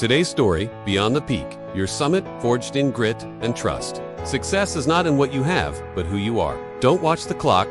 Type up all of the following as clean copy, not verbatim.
Today's story, Beyond the Peak, your summit forged in grit and trust. Success is not in what you have, but who you are. Don't watch the clock.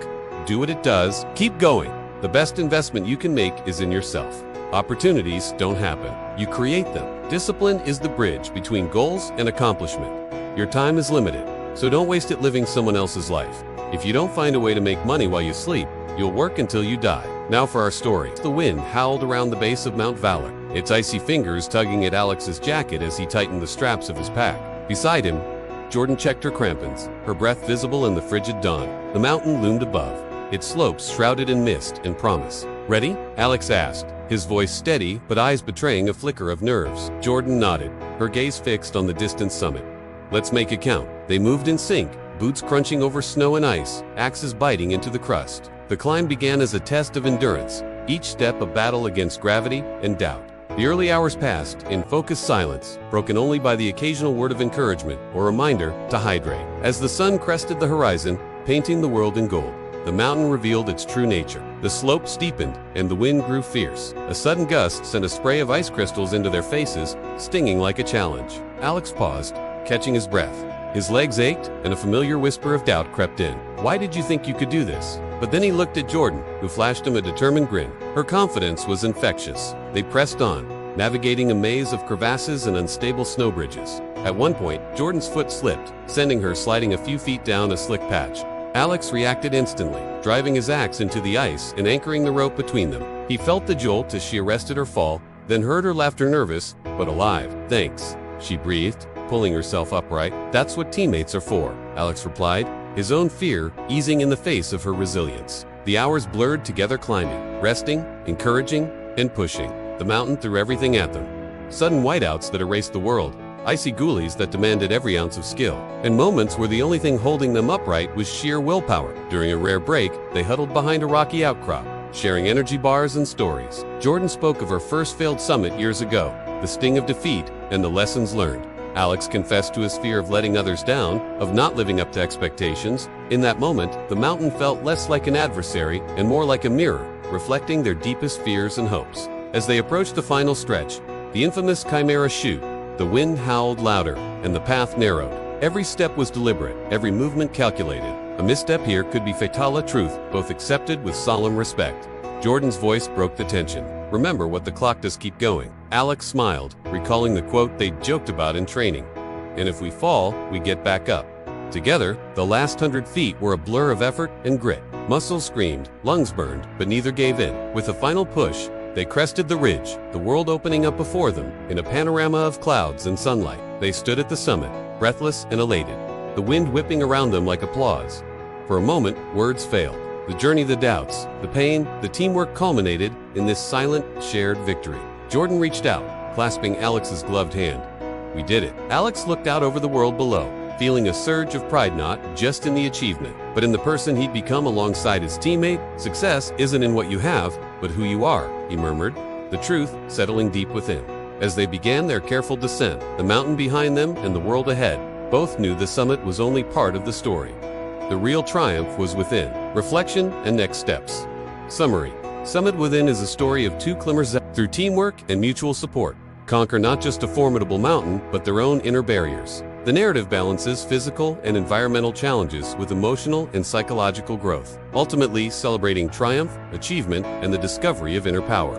Do what it does. Keep going. The best investment you can make is in yourself. Opportunities don't happen. You create them. Discipline is the bridge between goals and accomplishment. Your time is limited, so don't waste it living someone else's life. If you don't find a way to make money while you sleep, you'll work until you die. Now for our story. The wind howled around the base of Mount Valor, its icy fingers tugging at Alex's jacket as he tightened the straps of his pack. Beside him, Jordan checked her crampons, her breath visible in the frigid dawn. The mountain loomed above, its slopes shrouded in mist and promise. "Ready?" Alex asked, his voice steady but eyes betraying a flicker of nerves. Jordan nodded, her gaze fixed on the distant summit. "Let's make it count." They moved in sync, boots crunching over snow and ice, axes biting into the crust. The climb began as a test of endurance, each step a battle against gravity and doubt. The early hours passed in focused silence, broken only by the occasional word of encouragement or reminder to hydrate. As the sun crested the horizon, painting the world in gold, the mountain revealed its true nature. The slope steepened, and the wind grew fierce. A sudden gust sent a spray of ice crystals into their faces, stinging like a challenge. Alex paused, catching his breath. His legs ached, and a familiar whisper of doubt crept in. "Why did you think you could do this?" But then he looked at Jordan, who flashed him a determined grin. Her confidence was infectious. They pressed on, navigating a maze of crevasses and unstable snow bridges. At one point, Jordan's foot slipped, sending her sliding a few feet down a slick patch. Alex reacted instantly, driving his axe into the ice and anchoring the rope between them. He felt the jolt as she arrested her fall, then heard her laughter, nervous, but alive. "Thanks," she breathed, pulling herself upright. "That's what teammates are for," Alex replied, his own fear easing in the face of her resilience. The hours blurred together, climbing, resting, encouraging, and pushing. The mountain threw everything at them. Sudden whiteouts that erased the world, icy gullies that demanded every ounce of skill, and moments where the only thing holding them upright was sheer willpower. During a rare break, they huddled behind a rocky outcrop, sharing energy bars and stories. Jordan spoke of her first failed summit years ago, the sting of defeat and the lessons learned. Alex confessed to his fear of letting others down, of not living up to expectations. In that moment, the mountain felt less like an adversary and more like a mirror, reflecting their deepest fears and hopes. As they approached the final stretch, the infamous Chimera Chute, the wind howled louder, and the path narrowed. Every step was deliberate, every movement calculated. A misstep here could be fatal, a truth both accepted with solemn respect. Jordan's voice broke the tension. "Remember what the clock does, keep going." Alex smiled, recalling the quote they'd joked about in training. "And if we fall, we get back up." Together, the last 100 feet were a blur of effort and grit. Muscles screamed, lungs burned, but neither gave in. With a final push, they crested the ridge, the world opening up before them in a panorama of clouds and sunlight. They stood at the summit, breathless and elated, the wind whipping around them like applause. For a moment, words failed. The journey, the doubts, the pain, the teamwork culminated in this silent, shared victory. Jordan reached out, clasping Alex's gloved hand. "We did it." Alex looked out over the world below, feeling a surge of pride, not just in the achievement, but in the person he'd become alongside his teammate. "Success isn't in what you have, but who you are," he murmured, the truth settling deep within. As they began their careful descent, the mountain behind them and the world ahead, both knew the summit was only part of the story. The real triumph was within. Reflection and next steps. Summary. Summit Within is a story of two climbers that, through teamwork and mutual support, conquer not just a formidable mountain, but their own inner barriers. The narrative balances physical and environmental challenges with emotional and psychological growth, ultimately celebrating triumph, achievement, and the discovery of inner power.